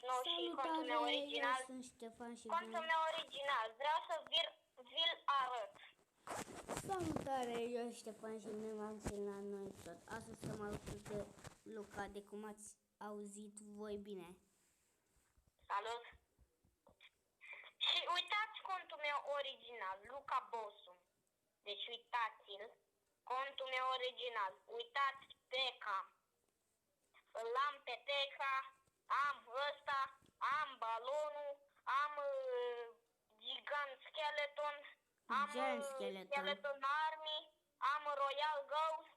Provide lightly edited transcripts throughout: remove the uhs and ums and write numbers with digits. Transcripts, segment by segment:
nou și contul meu original. Eu sunt Ștefan și contul meu original. Vreau să vi-l arăt. Salutare, eu Ștefan și bine v-am găsit la noi tot. Astăzi să mă alături de Luca, de cum ați auzit voi bine. Salut! Și uitați contul meu original, Luca Bosu. Deci uitați-l, contul meu original. Uitați Teca. Îl am pe Teca, am ăsta, am balonul, am Gigant Skeleton, am Skeleton Army, am Royal Ghost,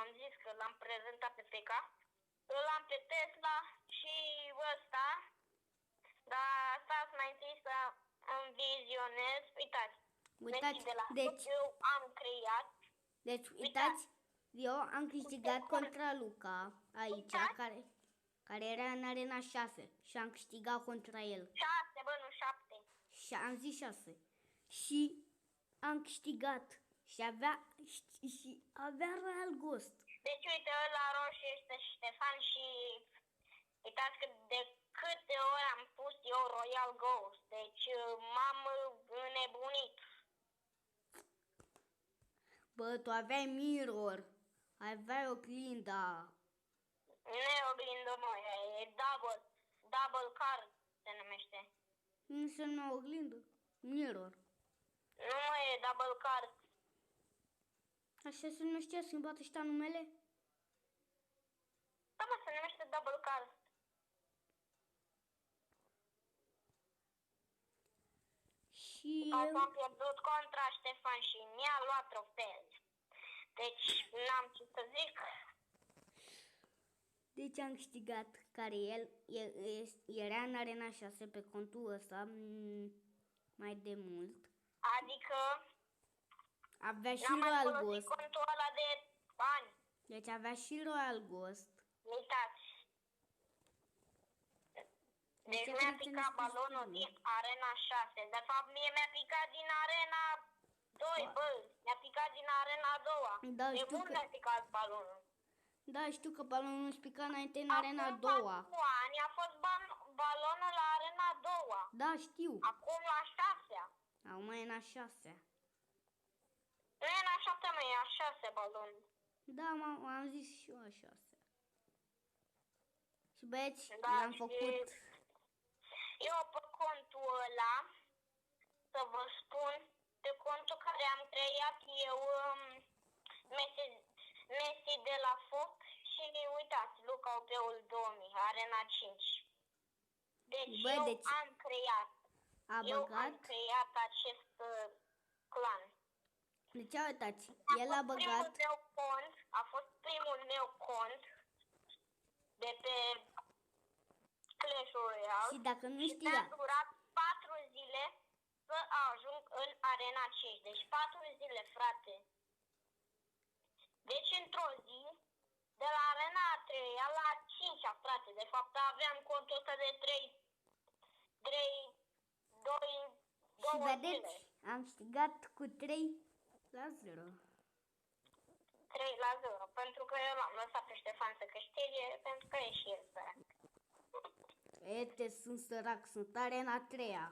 am zis că l-am prezentat pe Teca, îl am pe Tesla și ăsta, dar stați mai întâi să îmi vizionez. Uitați, de la deci, eu am creat. Deci, uitați, eu am câștigat contra Luca aici, care era în arena 6 și am câștigat contra el. 6, bă, nu 7. Și am zis 6. Și am câștigat și avea Royal Ghost. Deci uite, ăla roșu este Ștefan și uitați că de câte ori am pus eu Royal Ghost. Deci m-am înnebunit. Bă, tu aveai mirror, aveai oglinda. Nu e oglindă, mă, e double card se numește. Nu înseamnă oglindă, mirror. Nu e double card. Așa se numește, a schimbat ăștia numele? Da, mă, se numește double card. Și am pierdut contra Ștefan și mi-a luat trofeu. Deci n-am ce să zic. Deci am câștigat, care el era în arena 6 pe contul ăsta mai de mult. Adică avea și Royal Ghost. Contul ăla de bani. Deci avea și Royal Ghost. Uitați. Deci mi-a picat balonul din arena 6. De fapt, mie mi-a picat din arena 2, bă. Mi-a picat din arena 2. Da, de mult mi-a picat balonul. Da, știu că balonul își pica înainte în arena 2. Acum 4 ani a fost balonul la arena 2. Da, știu. Acum la 6. Acum e în a 6. Nu e în a 7, mă, e a 6 balonul. Da, am zis și eu a 6. Și băieți, l-am făcut. Eu pe contul ăla, să vă spun, pe contul care am creat eu Messi de la foc și uitați, Luca Opeul 2000, arena 5. Deci am creat. Eu am creat acest clan. Deci uitați, el a băgat. A fost primul meu cont de pe Clash Royale. Și dacă nu știa. Mi-a durat 4 zile să ajung în arena 5. Deci 4 zile, frate. Deci într-o zi, de la arena 3 la 5, frate. De fapt aveam contul ăsta de 2 și vedeți, zile. am câștigat cu 3-0. 3-0, pentru că eu l-am lăsat pe Ștefan să câștige, pentru că e și el sărac. Ete, sunt sărac, sunt arena 3-a.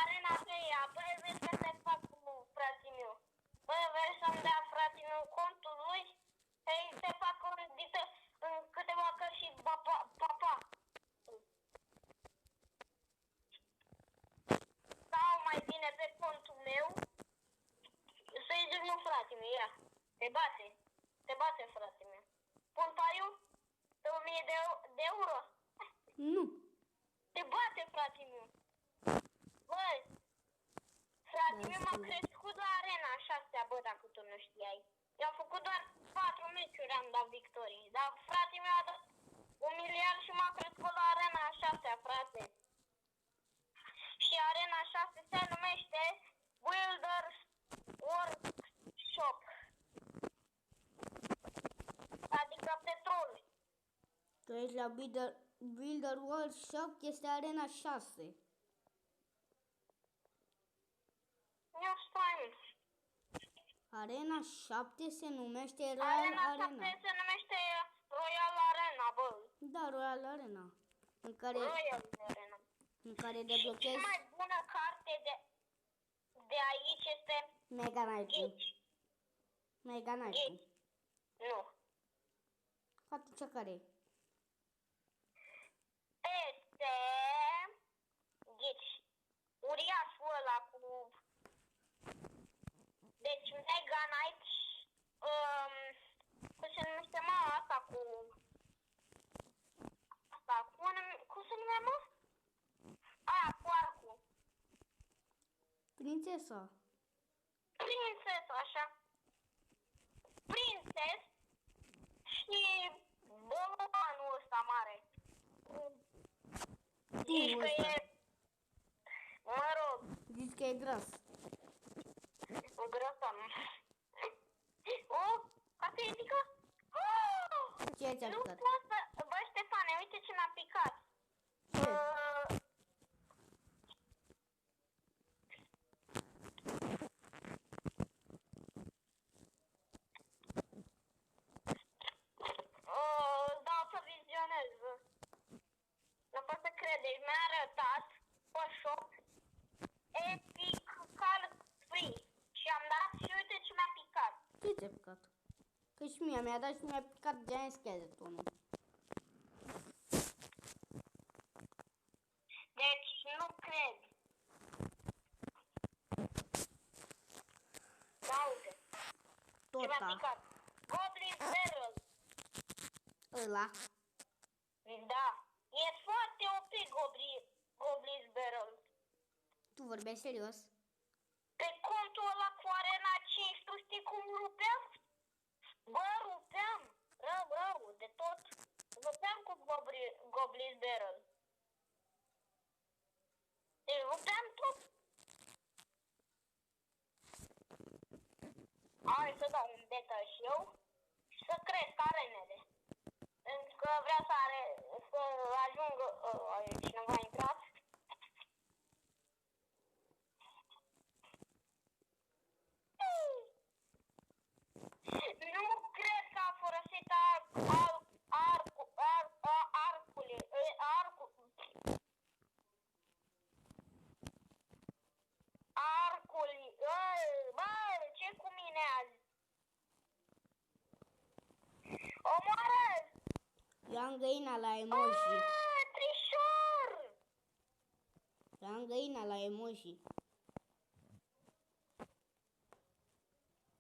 Arena 3-a, băi, vezi că te fac cu frații meu. Băi, vrei să-mi dea frații meu contul lui? Ei, te fac în câteva cări și papa. Sau mai bine pe contul meu, să-i zic, nu, frate meu, ia, te bate, frate meu. Pun pariu de 1000 de euro? Nu. Te bate, frate meu. Băi, frate meu m-a crescut la arena 6, bă, dacă tu nu știai. I-am făcut doar 4 meciuri, am dat victorii, dar frate meu a dat 1 miliard și m-a crescut la arena 6, frate. Și arena 6 se numește Builders Workshop. Adică petrol. Tu ești la Builder Workshop, este arena 6. Eu stai. Arena 7 se numește Royal Arena. Arena 7 se numește Royal Arena, bă. Da, Royal Arena. în care, Royal Arena. în care Și deblochezi cea mai bună carte de aici este Mega Knight-ul. Gage. Mega Knight-ul. Gage. Nu. Atunci care e? Este Gage. Uriașul ăla cu... Deci Mega Knight, cum se numește, mă, asta cu... Asta, cum se numea, mă? Aia cu arcul. Prințesa. Prințes, așa. Prințes și bolovanul ăsta mare. Zici Timul că ăsta. e... Mă rog, Zici că e gras. grăsăm. O, carte etică? Oh! Ce ți-a Nu picat? pot să... Bă, Ștefane, uite ce mi-a picat. Ce? Dau să vizionez. Nu pot să crede. Mi-a arătat pe shop Epic Card Free. Și am dat și uite ce mi-a picat. Ce ți-a picat? Că și mie mi-a dat și mi-a picat Giant Skeleton-ul. Deci nu cred. Da, uite. Ce Tot mi-a a. picat. Goblin Barrel. Ăla. Da. E foarte OP Goblin Barrel. Tu vorbești serios? Pe contul ăla cu Arena 5, tu știi cum rupeam? Bă, rupeam. Rău, de tot. Rupeam cu Goblin Barrel. Deci rupeam tot. Hai să dau un beta și eu și să cresc arenele. Pentru că vreau să ajungă... cineva a intrat. Nu cred că a folosit arcul. Bă, ce cu mine azi? Omoară! Eu am găina la emoji. Trișor! Eu am găina la emoji.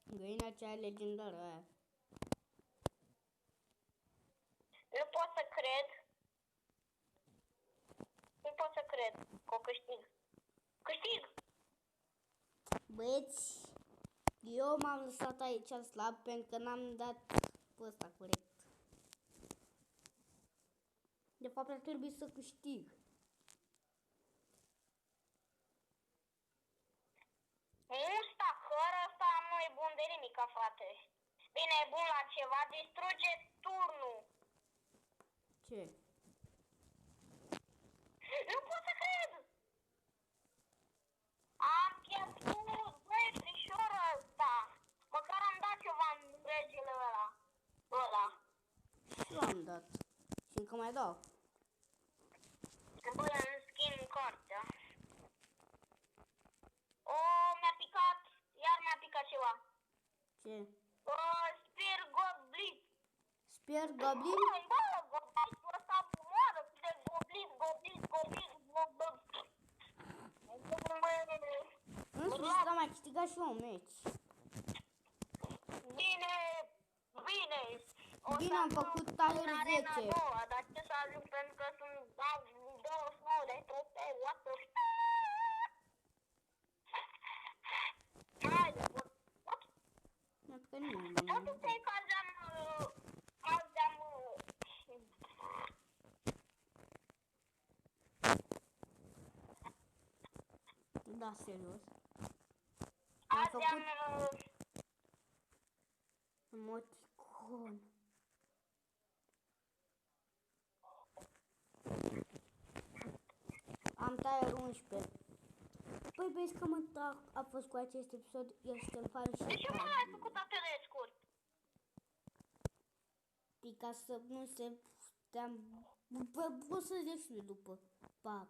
Găina cea legendară aia. Nu pot să cred. Nu pot să cred că o câștig. Câștig! Băieți, eu m-am lăsat aici slab pentru că n-am dat pe ăsta corect. De fapt ar trebui să câștig. Mustacăr ăsta nu e bun de nimic, frate. Bine, e bun la ceva, distruge turnul. Ce? Nu pot să cred! Am pierdut, băi, trișorul ăsta. Măcar am dat ceva în regele ăla. Și eu am dat. Și încă mai dau. Băi, îmi schimb cartea. O, mi-a picat, iar mi-a picat ceva. Ce? Spear Goblin. Spear Goblin? Bă, Goblinul ăsta moară de Goblin. În sfârșit am mai câștigat și eu un meci. Bine. Bine, am făcut tier 10. Dar ce să ajung pentru că sunt 29 de trupe, what the f***? Haide, what? Mi-a picat nimeni. Totul pe că azi am... Da, serios. Azi am... Emoticon. Am tier 11. Păi vezi că a fost cu acest episod, eu Ștefan și De ce mă ai făcut atât de scurt? ca să nu se stea Poți să descrie după. Pa.